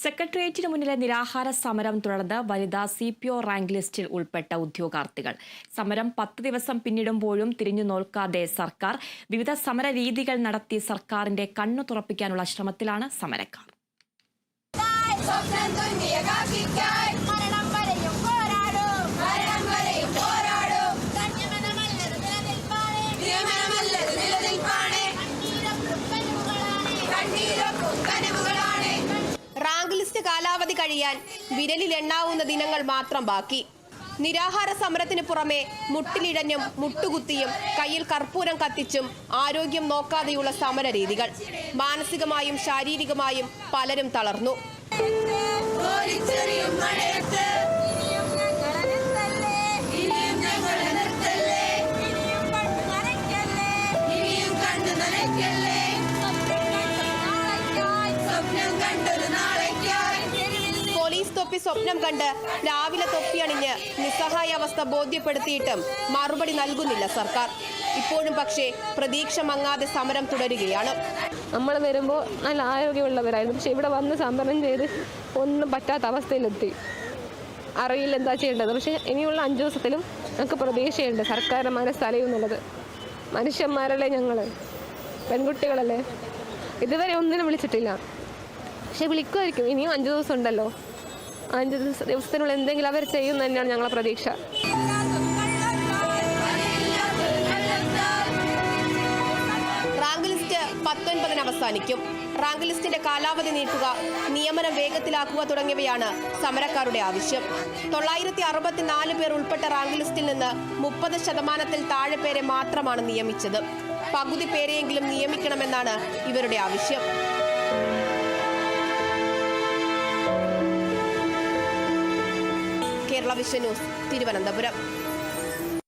സെക്രട്ടേറിയറ്റിന് മുന്നിലെ നിരാഹാര സമരം തുടർന്ന് വനിതാ CPO റാങ്ക് ലിസ്റ്റിൽ ഉൾപ്പെട്ട ഉദ്യോഗാർത്ഥികൾ. സമരം 10 ദിവസം പിന്നിടുമ്പോഴും തിരിഞ്ഞു നോക്കാതെ സർക്കാർ വിവിധ സമര രീതികൾ നടത്തി സർക്കാരിന്റെ കണ്ണു തുറപ്പിക്കാനുള്ള ശ്രമത്തിലാണ് സമരക്കാർ. റാങ്ക് ലിസ്റ്റ് കാലാവധി കഴിയാൻ വിരലിൽ എണ്ണാവുന്ന ദിനങ്ങൾ മാത്രം ബാക്കി. നിരാഹാര സമരത്തിന് പുറമെ മുട്ടിലിഴഞ്ഞും മുട്ടുകുത്തിയും കയ്യിൽ കർപ്പൂരം കത്തിച്ചും ആരോഗ്യം നോക്കാതെയുള്ള സമര രീതികൾ. മാനസികമായും ശാരീരികമായും പലരും തളർന്നു. പോലീസ് തൊപ്പി സ്വപ്നം കണ്ട് രാവിലെ തൊപ്പിയണിഞ്ഞ് നിസ്സഹായാവസ്ഥ ബോധ്യപ്പെടുത്തിയിട്ടും മറുപടി നൽകുന്നില്ല സർക്കാർ. ഇപ്പോഴും പക്ഷേ പ്രതീക്ഷ മങ്ങാതെ സമരം തുടരുകയാണ്. നമ്മൾ വരുമ്പോൾ നല്ല ആരോഗ്യമുള്ളവരായിരുന്നു, പക്ഷെ ഇവിടെ വന്ന് സമരം ചെയ്ത് ഒന്നും പറ്റാത്ത അവസ്ഥയിലെത്തി. അറിയില്ല എന്താ ചെയ്യേണ്ടത്. പക്ഷേ ഇനിയുള്ള 5 ദിവസത്തിലും ഞങ്ങൾക്ക് പ്രതീക്ഷയുണ്ട്. സർക്കാരിൻ്റെ മനസ്സറിയും എന്നുള്ളത്. മനുഷ്യന്മാരല്ലേ ഞങ്ങൾ, പെൺകുട്ടികളല്ലേ. ഇതുവരെ ഒന്നിനും വിളിച്ചിട്ടില്ല, പക്ഷെ വിളിക്കുമായിരിക്കും. ഇനിയും 5 ദിവസം ഉണ്ടല്ലോ. 5 ദിവസത്തിനുള്ളിൽ എന്തെങ്കിലും അവർ ചെയ്യുമെന്ന് തന്നെയാണ് ഞങ്ങളുടെ പ്രതീക്ഷ. റാങ്ക് ലിസ്റ്റ് 19-ന് അവസാനിക്കും. റാങ്ക് ലിസ്റ്റിന്റെ കാലാവധി നീട്ടുക, നിയമനം വേഗത്തിലാക്കുക തുടങ്ങിയവയാണ് സമരക്കാരുടെ ആവശ്യം. 964 പേർ ഉൾപ്പെട്ട റാങ്ക് ലിസ്റ്റിൽ നിന്ന് 30% താഴെ പേരെ മാത്രമാണ് നിയമിച്ചത്. പകുതി പേരെയെങ്കിലും നിയമിക്കണമെന്നാണ് ഇവരുടെ ആവശ്യം. Kerala vision news, Thiruvananthapuram.